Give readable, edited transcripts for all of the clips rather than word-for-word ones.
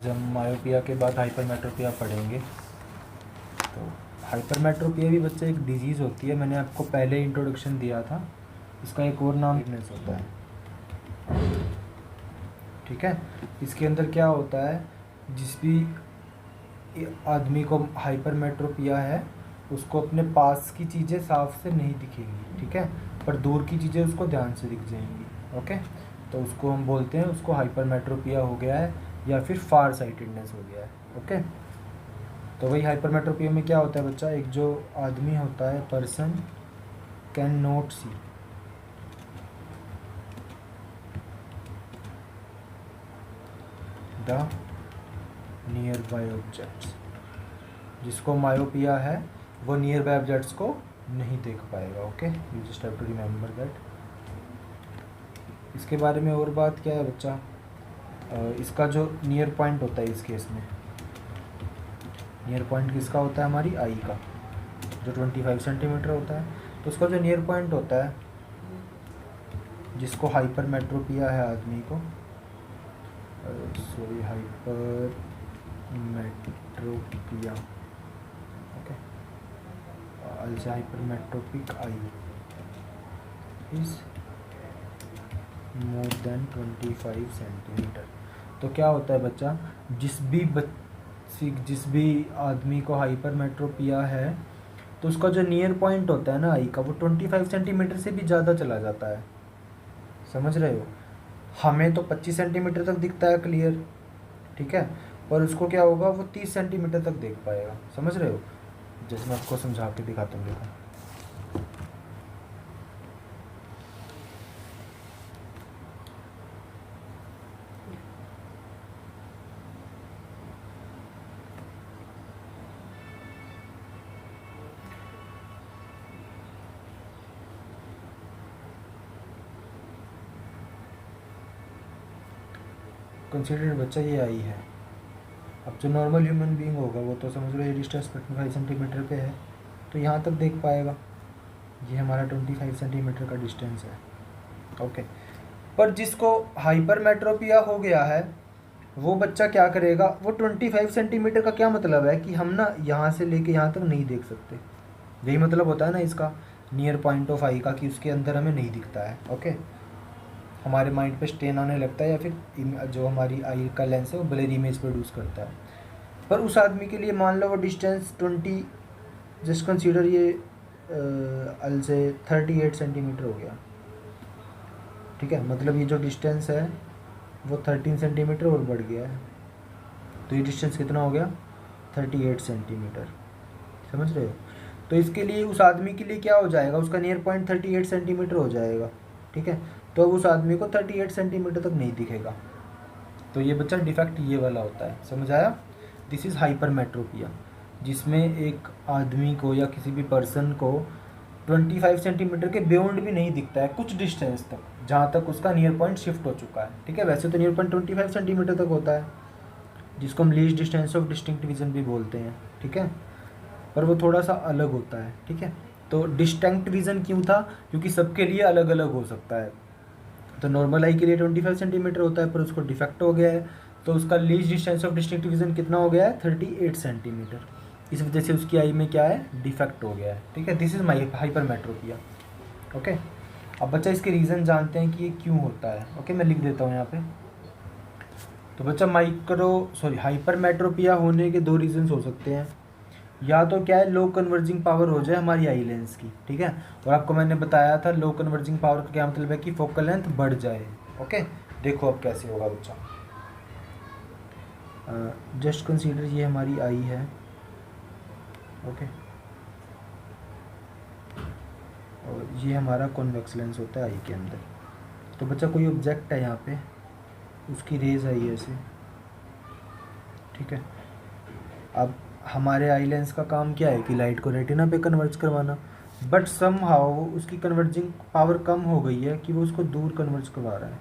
जब मायोपिया के बाद हाइपरमेट्रोपिया पढ़ेंगे। तो हाइपरमेट्रोपिया भी बच्चे एक डिजीज़ होती है, मैंने आपको पहले इंट्रोडक्शन दिया था। इसका एक और नाम वीकनेस होता है, ठीक है। इसके अंदर क्या होता है, जिस भी आदमी को हाइपरमेट्रोपिया है उसको अपने पास की चीज़ें साफ से नहीं दिखेंगी, ठीक है, पर दूर की चीज़ें उसको ध्यान से दिख जाएंगी। ओके, तो उसको हम बोलते हैं उसको हाइपरमेट्रोपिया हो गया है या फिर फार साइटेडनेस हो गया है। ओके, तो वही हाइपरमेट्रोपिया में क्या होता है बच्चा, एक जो आदमी होता है, person can not see the nearby objects. जिसको मायोपिया है वो नियर बाय ऑब्जेक्ट्स को नहीं देख पाएगा। Okay, you just have to remember that. इसके बारे में और बात क्या है बच्चा, इसका जो नियर पॉइंट होता है, इस केस में नियर पॉइंट किसका होता है, हमारी आई का, जो 25 सेंटीमीटर होता है। तो उसका जो नियर पॉइंट होता है, जिसको हाइपरमेट्रोपिया है आदमी को, sorry hypermetropia, okay, also hypermetropic eye is more than 25 centimetre. तो क्या होता है बच्चा, जिस भी आदमी को हाइपरमेट्रोपिया है तो उसका जो नियर पॉइंट होता है ना आई का, वो 25 सेंटीमीटर से भी ज़्यादा चला जाता है। समझ रहे हो, हमें तो 25 सेंटीमीटर तक दिखता है क्लियर, ठीक है, पर उसको क्या होगा, वो 30 सेंटीमीटर तक देख पाएगा। समझ रहे हो, जैसे मैं आपको समझा के दिखाता हूँ, देखो। कंसिडर बच्चा ये आई है, अब जो नॉर्मल ह्यूमन बीइंग होगा वो तो समझ लो ये डिस्टेंस 25 सेंटीमीटर पे है, तो यहाँ तक देख पाएगा। ये हमारा 25 सेंटीमीटर का डिस्टेंस है। ओके, पर जिसको हाइपरमेट्रोपिया हो गया है वो बच्चा क्या करेगा, वो 25 सेंटीमीटर का क्या मतलब है कि हम ना यहाँ से लेके यहाँ तक नहीं देख सकते। यही मतलब होता है ना इसका, नियर पॉइंट ऑफ आई का, कि उसके अंदर हमें नहीं दिखता है। ओके, हमारे माइंड पे स्ट्रेन आने लगता है या फिर जो हमारी आई का लेंस है वो ब्लर इमेज प्रोड्यूस करता है। पर उस आदमी के लिए मान लो वो डिस्टेंस 20, जस्ट कंसीडर ये अल से 38 सेंटीमीटर हो गया, ठीक है, मतलब ये जो डिस्टेंस है वो 13 सेंटीमीटर और बढ़ गया है। तो ये डिस्टेंस कितना हो गया, 38 सेंटीमीटर। समझ रहे हो, तो इसके लिए उस आदमी के लिए क्या हो जाएगा, उसका नियर पॉइंट 38 सेंटीमीटर हो जाएगा, ठीक है, तो अब उस आदमी को 38 सेंटीमीटर तक नहीं दिखेगा। तो ये बच्चा डिफेक्ट ये वाला होता है, समझ आया। दिस इज़ हाइपरमेट्रोपिया, जिसमें एक आदमी को या किसी भी पर्सन को 25 सेंटीमीटर के बियॉन्ड भी नहीं दिखता है, कुछ डिस्टेंस तक, जहाँ तक उसका नियर पॉइंट शिफ्ट हो चुका है। ठीक है, वैसे तो नियर पॉइंट 25 सेंटीमीटर तक होता है, जिसको हम least distance of distinct vision भी बोलते हैं, ठीक है, पर वो थोड़ा सा अलग होता है। ठीक है, तो डिस्टिंक्ट विजन क्यों था, क्योंकि सबके लिए अलग अलग हो सकता है। तो नॉर्मल आई के लिए 25 सेंटीमीटर होता है, पर उसको डिफेक्ट हो गया है, तो उसका least distance of distinct vision कितना हो गया है, 38 सेंटीमीटर। इस वजह से उसकी आई में क्या है, डिफेक्ट हो गया है। ठीक है, this is my hypermetropia. Okay, अब बच्चा इसके रीज़न जानते हैं कि ये क्यों होता है। ओके, मैं लिख देता हूँ यहाँ पे। तो बच्चा हाइपरमेट्रोपिया होने के दो रीजंस हो सकते हैं, या तो क्या है, लो कन्वर्जिंग पावर हो जाए हमारी आई लेंस की। ठीक है, और आपको मैंने बताया था लो कन्वर्जिंग पावर का क्या मतलब है कि फोकल लेंथ बढ़ जाए। ओके, देखो अब कैसे होगा बच्चा। जस्ट कंसीडर ये हमारी आई है। ओके, और ये हमारा कॉन्वेक्स लेंस होता है आई के अंदर। तो बच्चा कोई ऑब्जेक्ट है यहाँ पे, उसकी रेज आई है ऐसे। ठीक है, अब हमारे आई लेंस का काम क्या है कि लाइट को रेटिना पे कन्वर्ज करवाना, बट समहाउ उसकी कन्वर्जिंग पावर कम हो गई है कि वो उसको दूर कन्वर्ज करवा रहा है,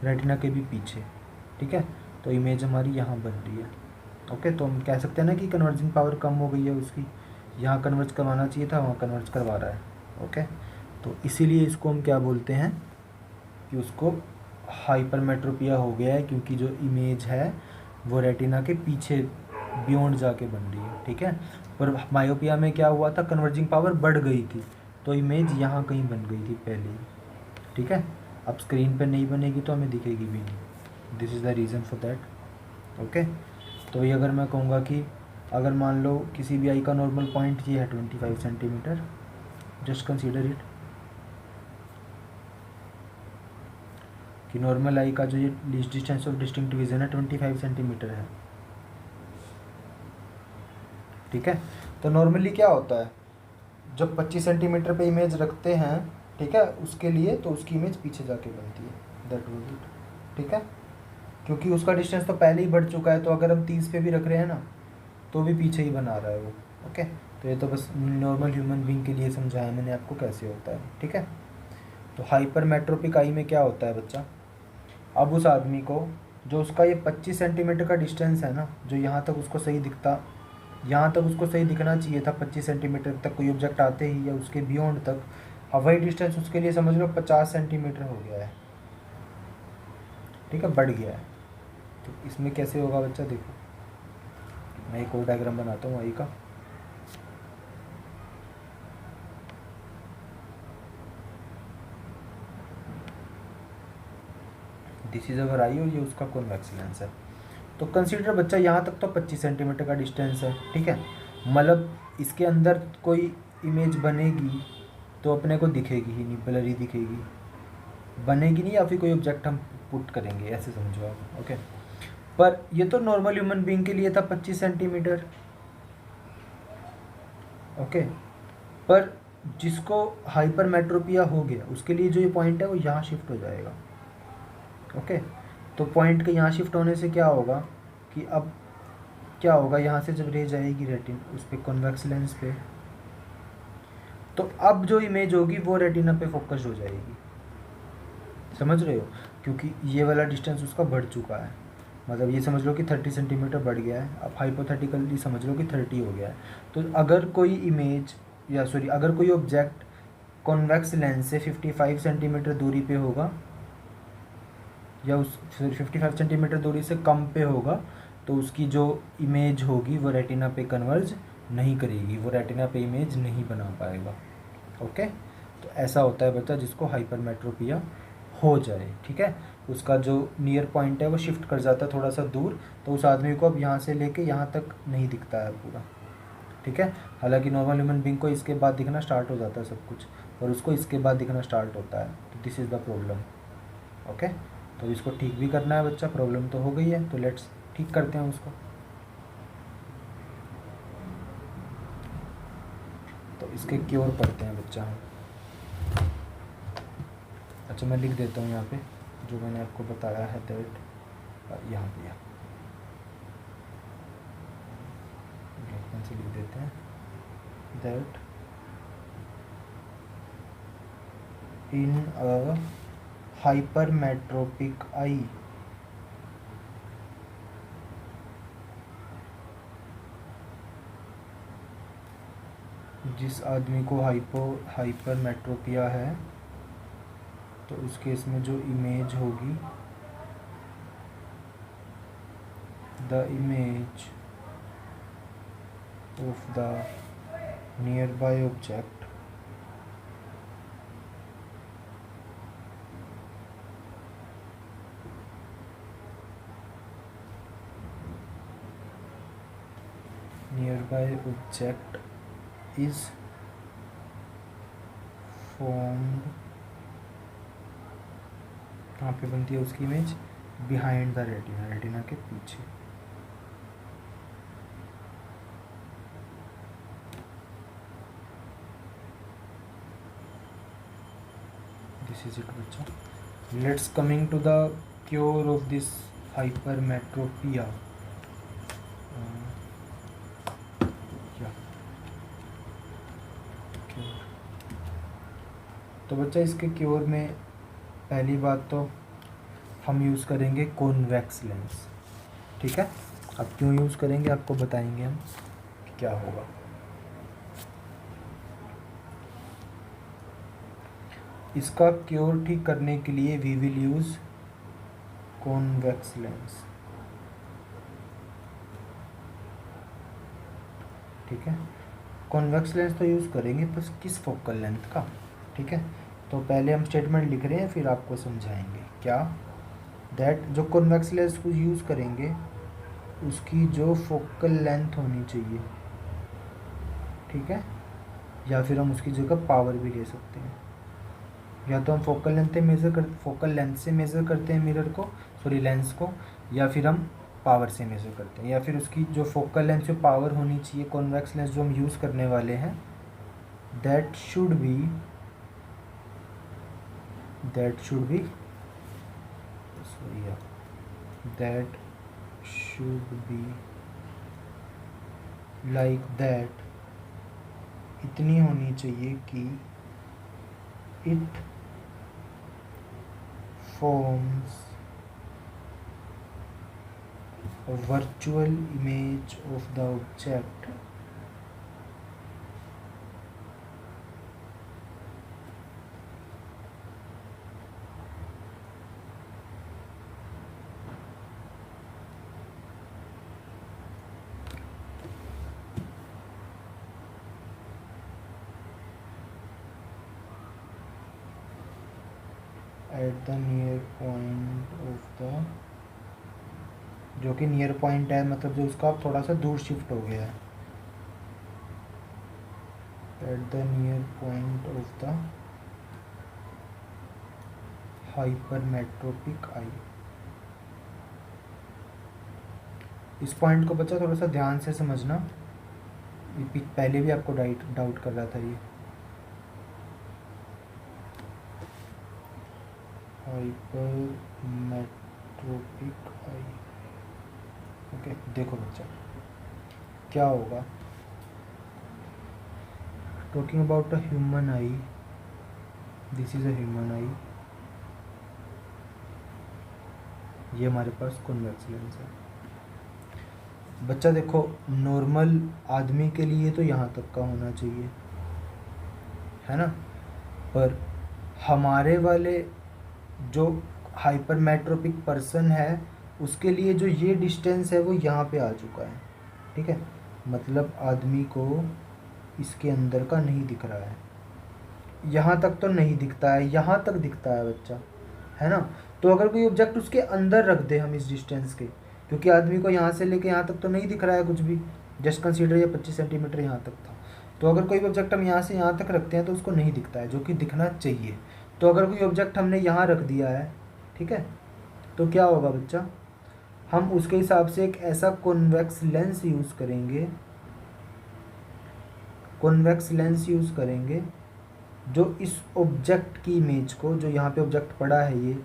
रेटिना के भी पीछे। ठीक है, तो इमेज हमारी यहाँ बन रही है। ओके, तो हम कह सकते हैं ना कि कन्वर्जिंग पावर कम हो गई है उसकी, यहाँ कन्वर्ज करवाना चाहिए था, वहाँ कन्वर्ज करवा रहा है। ओके, तो इसीलिए इसको हम क्या बोलते हैं कि उसको हाइपरमेट्रोपिया हो गया है, क्योंकि जो इमेज है वो रेटिना के पीछे बियॉन्ड जाके बन रही है, ठीक है। पर मायोपिया में क्या हुआ था, कन्वर्जिंग पावर बढ़ गई थी, तो इमेज यहाँ कहीं बन गई थी पहले ही, ठीक है। अब स्क्रीन पे नहीं बनेगी तो हमें दिखेगी भी नहीं, this is the reason for that, okay. तो ये अगर मैं कहूँगा कि अगर मान लो किसी भी आई का नॉर्मल पॉइंट ये है 25 सेंटीमीटर, जस्ट कंसीडर इट कि नॉर्मल आई का जो ये least distance of distinct division है 25 सेंटीमीटर है, ठीक है। तो नॉर्मली क्या होता है, जब 25 सेंटीमीटर पे इमेज रखते हैं, ठीक है, उसके लिए तो उसकी इमेज पीछे जाके बनती है, दैट वाज इट, ठीक है। क्योंकि उसका डिस्टेंस तो पहले ही बढ़ चुका है, तो अगर हम 30 पे भी रख रहे हैं ना तो भी पीछे ही बना रहा है वो, ओके। तो ये तो बस नॉर्मल ह्यूमन बीइंग के लिए समझाया मैंने आपको कैसे होता है, ठीक है। तो हाइपरमेट्रोपिक आई में क्या होता है बच्चा, अब उस आदमी को जो उसका ये 25 सेंटीमीटर का डिस्टेंस है ना, जो यहाँ तक उसको सही दिखता, यहाँ तक उसको सही दिखना चाहिए था 25 सेंटीमीटर तक कोई ऑब्जेक्ट आते ही या उसके बियॉन्ड तक, अब वही डिस्टेंस उसके लिए समझ लो 50 सेंटीमीटर हो गया है, ठीक है, बढ़ गया है। तो इसमें कैसे होगा बच्चा, देखो मैं एक और डायग्राम बनाता हूँ आई का। दिस इज अवर आई और ये उसका कॉन्वेक्स लेंस है। तो कंसीडर बच्चा यहाँ तक तो 25 सेंटीमीटर का डिस्टेंस है, ठीक है। मतलब इसके अंदर कोई इमेज बनेगी तो अपने को दिखेगी ही नहीं, ब्लरी दिखेगी, बनेगी नहीं, या फिर कोई ऑब्जेक्ट हम पुट करेंगे, ऐसे समझो आप, ओके। पर ये तो नॉर्मल ह्यूमन बीइंग के लिए था 25 सेंटीमीटर, ओके। पर जिसको हाइपरमेट्रोपिया हो गया उसके लिए जो ये पॉइंट है वो यहाँ शिफ्ट हो जाएगा, ओके। तो पॉइंट के यहाँ शिफ्ट होने से क्या होगा कि अब क्या होगा, यहाँ से जब रे जाएगी रेटिन उस पर कॉन्वेक्स लेंस पे, तो अब जो इमेज होगी वो रेटिना पे फोकस हो जाएगी, समझ रहे हो, क्योंकि ये वाला डिस्टेंस उसका बढ़ चुका है। मतलब ये समझ लो कि 30 सेंटीमीटर बढ़ गया है, अब हाइपोथेटिकली समझ लो कि 30 हो गया है। तो अगर कोई इमेज या सॉरी अगर कोई ऑब्जेक्ट कॉन्वेक्स लेंस से 55 सेंटीमीटर दूरी पे होगा या उस 55 सेंटीमीटर दूरी से कम पे होगा, तो उसकी जो इमेज होगी वो रेटिना पे कन्वर्ज नहीं करेगी, वो रेटिना पे इमेज नहीं बना पाएगा, ओके। तो ऐसा होता है बच्चा जिसको हाइपरमेट्रोपिया हो जाए, ठीक है। उसका जो नियर पॉइंट है वो शिफ्ट कर जाता है थोड़ा सा दूर, तो उस आदमी को अब यहाँ से लेके यहाँ तक नहीं दिखता है पूरा, ठीक है। हालांकि नॉर्मल ह्यूमन बीइंग को इसके बाद दिखना स्टार्ट हो जाता है सब कुछ, और उसको इसके बाद दिखना स्टार्ट होता है, तो this is the problem, okay. तो इसको ठीक भी करना है बच्चा, प्रॉब्लम तो हो गई है, तो लेट्स ठीक करते हैं उसको। तो इसके क्योर पढ़ते हैं बच्चा हम। अच्छा मैं लिख देता हूँ यहाँ पे जो मैंने आपको बताया है, दैट यहाँ पे से लिख देते हैं दैट इन अ हाइपरमेट्रोपिक आई जिस आदमी को हाइपरमेट्रोपिया है, तो उस केस में जो इमेज होगी, the image of the nearby object is formed, कहाँ पे बनती है उसकी इमेज, बिहाइंड द रेटिना, रेटिना के पीछे, दिस इज इट बच्चा। Let's coming to the cure of this hypermetropia. तो बच्चा इसके क्योर में पहली बात तो हम यूज़ करेंगे कॉन्वेक्स लेंस, ठीक है। अब क्यों यूज़ करेंगे आपको बताएंगे हम कि क्या होगा। इसका क्योर ठीक करने के लिए we will use convex lens, ठीक है। कॉन्वेक्स लेंस तो यूज़ करेंगे, बस किस फोकल लेंथ का, ठीक है। तो पहले हम स्टेटमेंट लिख रहे हैं, फिर आपको समझाएंगे क्या। दैट जो कॉन्वेक्स लेंस को यूज़ करेंगे उसकी जो फोकल लेंथ होनी चाहिए, ठीक है, या फिर हम उसकी जगह पावर भी ले सकते हैं। या तो हम फोकल लेंथ से मेज़र करते हैं मिरर को, सॉरी लेंस को, या फिर हम पावर से मेज़र करते हैं, या फिर उसकी जो फोकल लेंथ जो पावर होनी चाहिए कॉन्वेक्स लेंस जो हम यूज़ करने वाले हैं, that should be that should be like that, इतनी होनी चाहिए कि it forms a virtual image of the object at the near point of the, जो कि नियर पॉइंट है मतलब जो उसका थोड़ा सा दूर शिफ्ट हो गया है, at the near point of the hypermetropic eye. इस पॉइंट को बच्चा थोड़ा सा ध्यान से समझना, पहले भी आपको डाउट कर रहा था ये। हाइपरमेट्रोपिक आई, ओके। देखो बच्चा क्या होगा, talking about a human I, this is a human आई, ये हमारे पास कॉन्वेक्स लेंस है। बच्चा देखो नॉर्मल आदमी के लिए तो यहाँ तक का होना चाहिए, है ना, पर हमारे वाले जो हाइपरमेट्रोपिक पर्सन है उसके लिए जो ये डिस्टेंस है वो यहाँ पे आ चुका है, ठीक है। मतलब आदमी को इसके अंदर का नहीं दिख रहा है, यहाँ तक तो नहीं दिखता है, यहाँ तक दिखता है बच्चा, है ना। तो अगर कोई ऑब्जेक्ट उसके अंदर रख दे हम इस डिस्टेंस के, क्योंकि आदमी को यहाँ से लेके यहाँ तक तो नहीं दिख रहा है कुछ भी, जस्ट कंसीडर ये 25 सेंटीमीटर यहाँ तक था, तो अगर कोई भी ऑब्जेक्ट हम यहाँ से यहाँ तक रखते हैं तो उसको नहीं दिखता है, जो कि दिखना चाहिए। तो अगर कोई ऑब्जेक्ट हमने यहाँ रख दिया है, ठीक है, तो क्या होगा बच्चा, हम उसके हिसाब से एक ऐसा कॉन्वेक्स लेंस यूज़ करेंगे, जो इस ऑब्जेक्ट की इमेज को, जो यहाँ पे ऑब्जेक्ट पड़ा है ये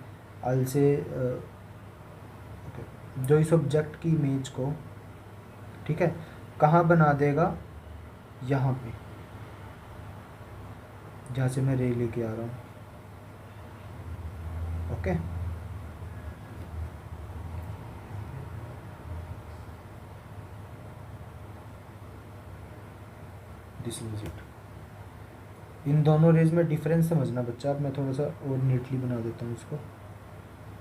अल से जो इस ऑब्जेक्ट की इमेज को, ठीक है, कहाँ बना देगा, यहाँ पे, जहाँ से मैं रे लेके आ रहा हूँ, ओके। This is it. इन दोनों रेज में डिफरेंस समझना बच्चा, अब मैं थोड़ा सा और नीटली बना देता हूँ इसको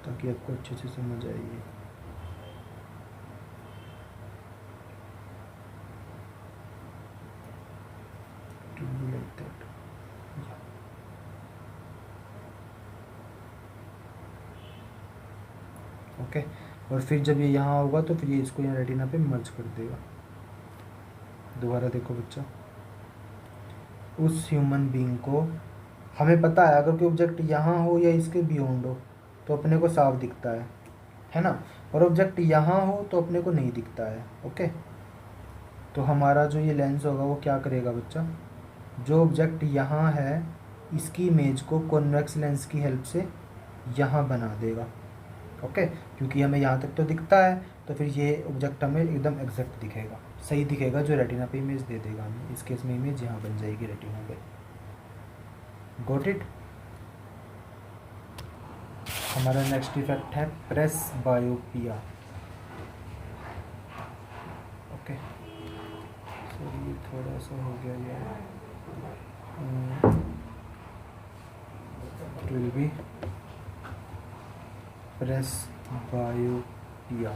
ताकि आपको अच्छे से समझ आएगी। Like that, okay. और फिर जब ये यहाँ होगा तो फिर ये इसको यहाँ रेटिना पे मर्ज कर देगा। दोबारा देखो बच्चा, उस ह्यूमन बीइंग को हमें पता है अगर कोई ऑब्जेक्ट यहाँ हो या इसके बियॉन्ड हो तो अपने को साफ दिखता है ना, और ऑब्जेक्ट यहाँ हो तो अपने को नहीं दिखता है, ओके। तो हमारा जो ये लेंस होगा वो क्या करेगा बच्चा, जो ऑब्जेक्ट यहाँ है इसकी इमेज को कॉन्वेक्स लेंस की हेल्प से यहाँ बना देगा, ओके। क्योंकि हमें यहाँ तक तो दिखता है तो फिर ये ऑब्जेक्ट हमें एकदम एग्जैक्ट दिखेगा, सही दिखेगा, जो रेटिना पे इमेज दे देगा हमें। इस केस में इमेज यहाँ बन जाएगी रेटिना पे। Got it. हमारा नेक्स्ट इफेक्ट है प्रेस बायोपिया, ओके। सॉरी ये थोड़ा सा हो गया यार, इट विल बी प्रेस बायोपिया।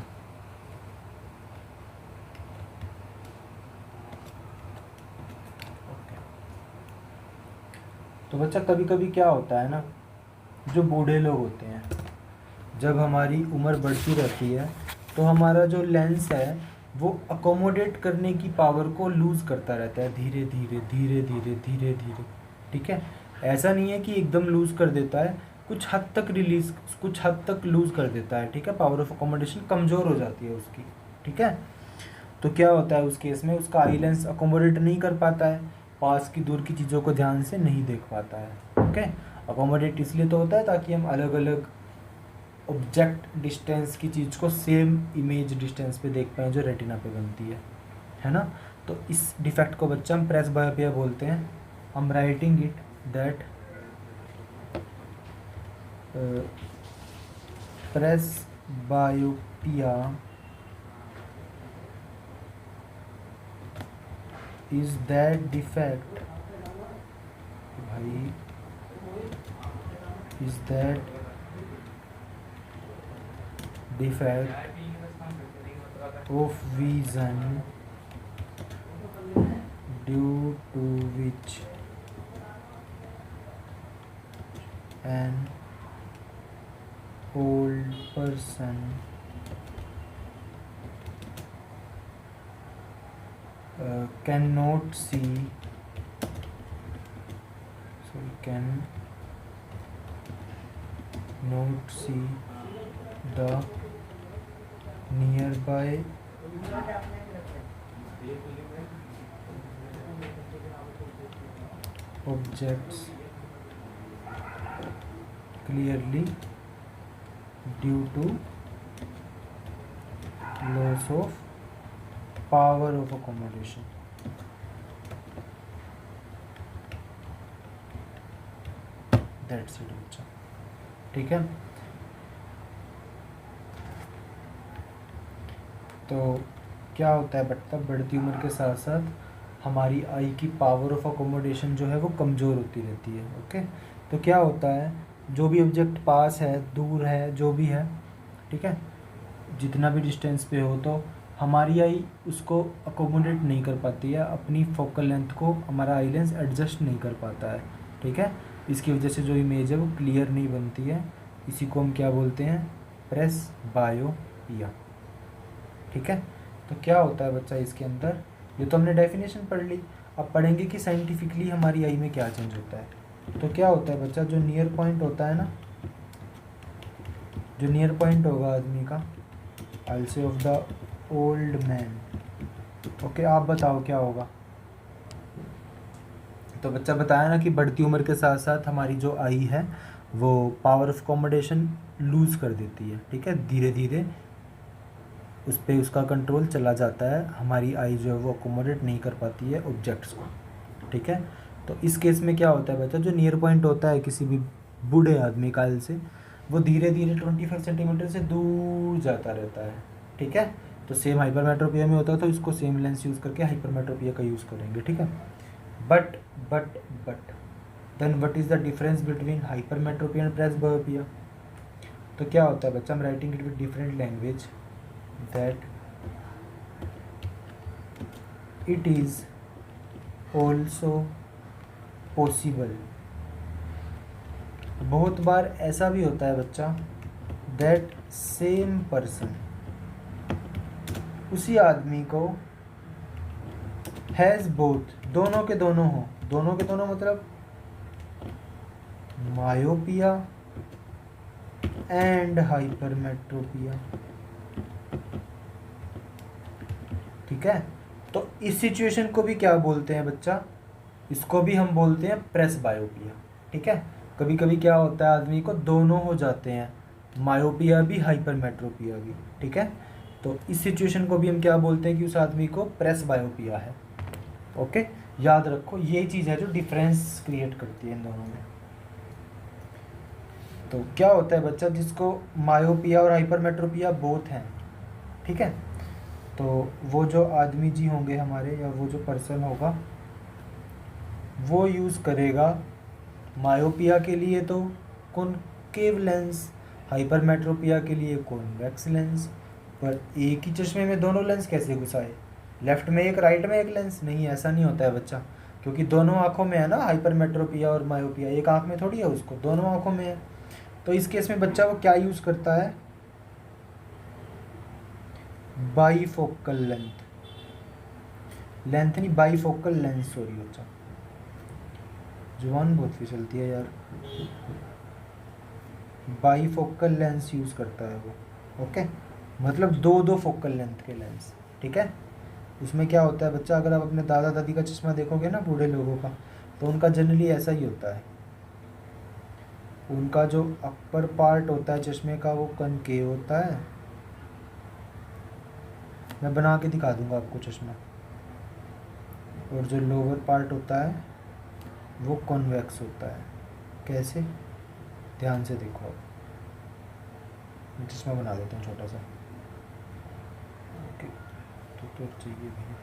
तो बच्चा कभी कभी क्या होता है ना, जो बूढ़े लोग होते हैं, जब हमारी उम्र बढ़ती रहती है तो हमारा जो लेंस है वो अकोमोडेट करने की पावर को लूज़ करता रहता है, धीरे धीरे धीरे धीरे धीरे धीरे। ठीक है, ऐसा नहीं है कि एकदम लूज़ कर देता है, कुछ हद तक रिलीज, कुछ हद तक लूज़ कर देता है। ठीक है, पावर ऑफ अकोमोडेशन कमज़ोर हो जाती है उसकी। ठीक है, तो क्या होता है उस केस में, उसका आई लेंस अकोमोडेट नहीं कर पाता है, पास की दूर की चीज़ों को ध्यान से नहीं देख पाता है। ओके, अकोमोडेट इसलिए तो होता है ताकि हम अलग अलग ऑब्जेक्ट डिस्टेंस की चीज़ को सेम इमेज डिस्टेंस पे देख पाएँ जो रेटिना पे बनती है ना। तो इस डिफेक्ट को बच्चा हम प्रेस बायोपिया बोलते हैं। हम writing it that presbyopia is that defect, भाई is that defect of vision due to which an old person cannot see, cannot see the nearby objects clearly due to loss of power of accommodation। That's it बच्चा। ठीक है, तो क्या होता है बच्चा, बढ़ती उम्र के साथ साथ हमारी आई की पावर ऑफ अकोमोडेशन जो है वो कमज़ोर होती रहती है। ओके, तो क्या होता है, जो भी ऑब्जेक्ट पास है, दूर है, जो भी है, ठीक है, जितना भी डिस्टेंस पे हो, तो हमारी आई उसको अकोमोडेट नहीं कर पाती है, अपनी फोकल लेंथ को हमारा आई लेंस एडजस्ट नहीं कर पाता है। ठीक है, इसकी वजह से जो इमेज है वो क्लियर नहीं बनती है। इसी को हम क्या बोलते हैं, प्रेस बायोपिया। ठीक है, तो क्या होता है बच्चा इसके अंदर, ये तो हमने डेफिनेशन पढ़ ली, अब पढ़ेंगे कि साइंटिफिकली हमारी आई में क्या चेंज होता है। तो क्या होता है बच्चा, जो नियर पॉइंट होता है ना, जो नियर पॉइंट होगा आदमी का, आई से of the old man. Okay, आप बताओ क्या होगा। तो बच्चा बताया ना कि बढ़ती उम्र के साथ साथ हमारी जो आई है वो पावर ऑफ अकोमोडेशन लूज़ कर देती है। ठीक है, धीरे धीरे उस पर उसका कंट्रोल चला जाता है, हमारी आई जो है वो अकोमोडेट नहीं कर पाती है ऑब्जेक्ट्स को। ठीक है, तो इस केस में क्या होता है बच्चा, जो नियर पॉइंट होता है किसी भी बूढ़े आदमी का आई से, वो धीरे धीरे 25 सेंटीमीटर से दूर जाता रहता है। ठीक है, तो सेम हाइपरमेट्रोपिया में होता है, तो इसको सेम लेंस यूज़ करके हाइपरमेट्रोपिया का यूज़ करेंगे। ठीक है, but then what is the difference between hypermetropia and presbyopia. तो क्या होता है बच्चा, हम writing it with different language, that it is also possible, बहुत बार ऐसा भी होता है बच्चा, that same person, उसी आदमी को has both, दोनों के दोनों हो, दोनों के दोनों मतलब मायोपिया एंड हाइपरमेट्रोपिया। ठीक है, तो इस सिचुएशन को भी क्या बोलते हैं बच्चा, इसको भी हम बोलते हैं प्रेस बायोपिया। ठीक है, कभी कभी क्या होता है आदमी को दोनों हो जाते हैं, मायोपिया भी हाइपरमेट्रोपिया भी। ठीक है, तो इस सिचुएशन को भी हम क्या बोलते हैं कि उस आदमी को प्रेस बायोपिया है। ओके, याद रखो ये चीज़ है जो डिफरेंस क्रिएट करती है इन दोनों में। तो क्या होता है बच्चा, जिसको मायोपिया और हाइपरमेट्रोपिया बोथ हैं, ठीक है, तो वो जो आदमी जी होंगे हमारे, या वो जो पर्सन होगा, वो यूज़ करेगा मायोपिया के लिए तो कॉनकेव लेंस, हाइपरमेट्रोपिया के लिए कॉन्वेक्स लेंस। पर एक ही चश्मे में दोनों लेंस कैसे घुसाए, लेफ्ट में एक राइट में एक लेंस, नहीं, ऐसा नहीं होता है बच्चा, क्योंकि दोनों आँखों में है ना हाइपरमेट्रोपिया और मायोपिया, एक आँख में थोड़ी है उसको, दोनों आँखों में है। तो इस केस में बच्चा वो क्या यूज़ करता है, बाईफोकल लेंथ, लेंथ नहीं बाईफोकल लेंस, सॉरी बच्चा, जुबान बहुत फिसलती है यार, बाईफोकल लेंस यूज़ करता है वो। ओके, मतलब दो दो फोकल लेंथ के लेंस, ठीक है। उसमें क्या होता है बच्चा, अगर आप अपने दादा दादी का चश्मा देखोगे ना बूढ़े लोगों का, तो उनका जनरली ऐसा ही होता है, उनका जो अपर पार्ट होता है चश्मे का वो कनकेव होता है, मैं बना के दिखा दूंगा आपको चश्मा, और जो लोअर पार्ट होता है वो कॉन्वेक्स होता है। कैसे, ध्यान से देखो आप, मैं चश्मा बना देता हूँ छोटा सा। ओके, तो चाहिए भी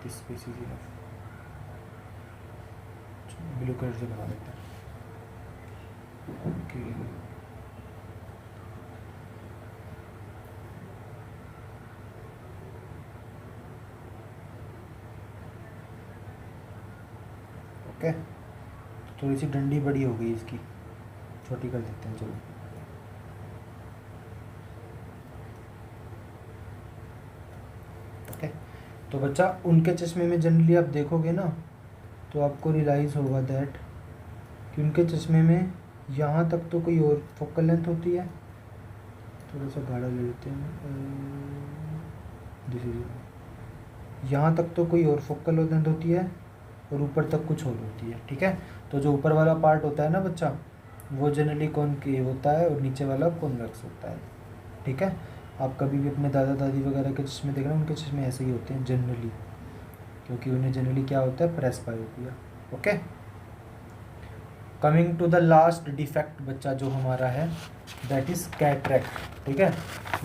this space is enough, blue colour से बना देते हैं। ओके, ओके, थोड़ी सी डंडी बड़ी हो गई इसकी, छोटी कर देते हैं चलो। ओके, तो बच्चा उनके चश्मे में जनरली आप देखोगे ना, तो आपको रियलाइज़ होगा दैट कि उनके चश्मे में यहाँ तक तो कोई और फोकल लेंथ होती है, थोड़ा सा गाढ़ा ले लेते हैं, यहाँ तक तो कोई और फोकल लेंथ होती है और ऊपर तक कुछ और होती है, ठीक है। तो जो ऊपर वाला पार्ट होता है ना बच्चा, वो जनरली कॉनकेव होता है और नीचे वाला कॉन्वेक्स होता है, ठीक है। आप कभी भी अपने दादा दादी वगैरह के चश्मे देखना, उनके चश्मे ऐसे ही होते हैं जनरली, क्योंकि उन्हें जनरली क्या होता है, presbyopia. Okay, coming to the last defect बच्चा जो हमारा है, दैट इज़ कैटरेक्ट, ठीक है।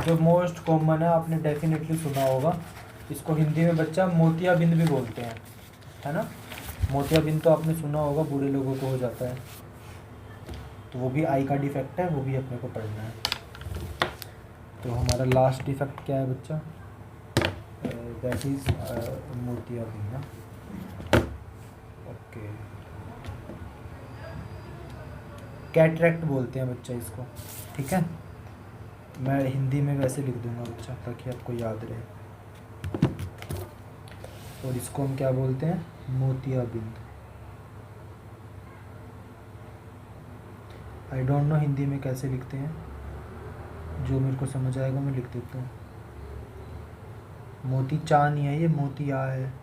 जो मोस्ट कॉमन है, आपने डेफिनेटली सुना होगा इसको, हिंदी में बच्चा मोतियाबिंद भी बोलते हैं, है ना। मोतियाबिंद तो आपने सुना होगा, बूढ़े लोगों को हो जाता है, तो वो भी आई का डिफेक्ट है, वो भी अपने को पढ़ना है। तो हमारा लास्ट डिफेक्ट क्या है बच्चा, दैट इज मोतियाबिंद ना। ओके, कैटरेक्ट बोलते हैं बच्चा इसको, ठीक है। मैं हिंदी में वैसे लिख दूंगा बच्चा ताकि आपको याद रहे, और इसको हम क्या बोलते हैं, मोतियाबिंद। आई डोंट नो हिंदी में कैसे लिखते हैं, जो मेरे को समझ आएगा मैं लिख देता हूँ। मोती चा नहीं है ये, मोतिया है,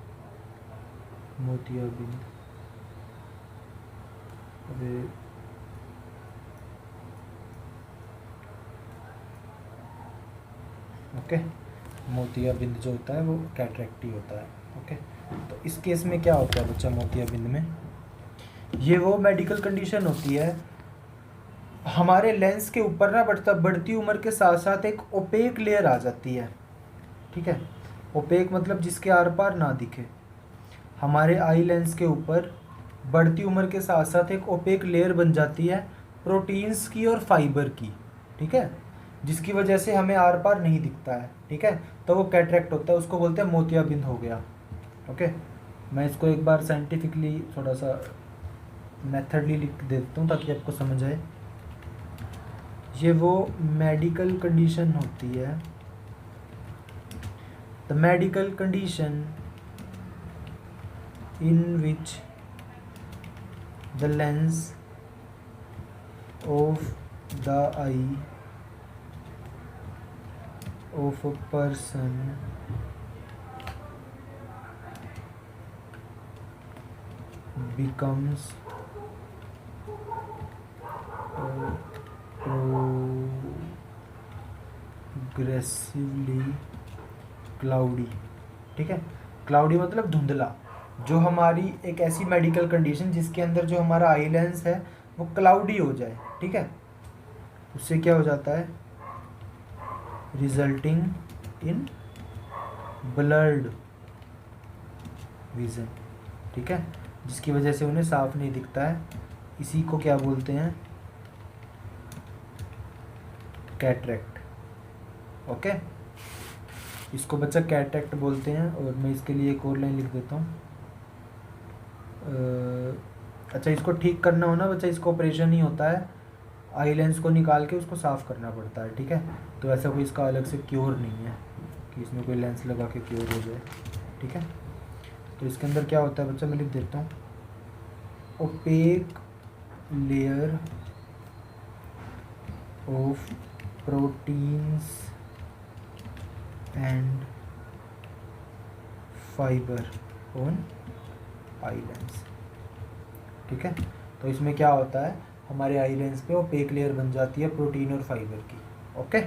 मोतियाबिंद। अरे ओके, मोतियाबिंद जो होता है वो कैटरेक्ट ही होता है। ओके, तो इस केस में क्या होता है बच्चा, मोतियाबिंद में ये वो मेडिकल कंडीशन होती है, हमारे लेंस के ऊपर ना बढ़ती उम्र के साथ साथ एक ओपेक लेयर आ जाती है, ठीक है। ओपेक मतलब जिसके आर पार ना दिखे, हमारे आई लेंस के ऊपर बढ़ती उम्र के साथ साथ एक ओपेक लेयर बन जाती है प्रोटीन्स की और फाइबर की, ठीक है, जिसकी वजह से हमें आर पार नहीं दिखता है, ठीक है। तो वो कैटरेक्ट होता है, उसको बोलते हैं मोतियाबिंद हो गया। ओके, मैं इसको एक बार साइंटिफिकली थोड़ा सा मेथडली लिख देता हूँ ताकि आपको समझ आए। ये वो मेडिकल कंडीशन होती है, the medical condition in which the lens of the eye of a person becomes progressively cloudy, ठीक है। क्लाउडी मतलब धुंधला, जो हमारी एक ऐसी मेडिकल कंडीशन जिसके अंदर जो हमारा आई लेंस है वो क्लाउडी हो जाए, ठीक है। उससे क्या हो जाता है, रिजल्टिंग इन ब्लर्ड विजन, ठीक है, जिसकी वजह से उन्हें साफ नहीं दिखता है। इसी को क्या बोलते हैं, कैटरेक्ट। ओके, इसको बच्चा कैटरेक्ट बोलते हैं। और मैं इसके लिए एक और लाइन लिख देता हूँ, अच्छा, इसको ठीक करना हो ना बच्चा, इसको ऑपरेशन ही होता है आई लेंस को निकाल के उसको साफ़ करना पड़ता है, ठीक है। तो ऐसा कोई इसका अलग से क्योर नहीं है कि इसमें कोई लेंस लगा के क्योर हो जाए, ठीक है। तो इसके अंदर क्या होता है बच्चा, मैं लिख देता हूँ, opaque layer of proteins and fibre on eye lens, ठीक है। तो इसमें क्या होता है, हमारे आई लेंस पे ओपेक लेयर बन जाती है प्रोटीन और फाइबर की, ओके।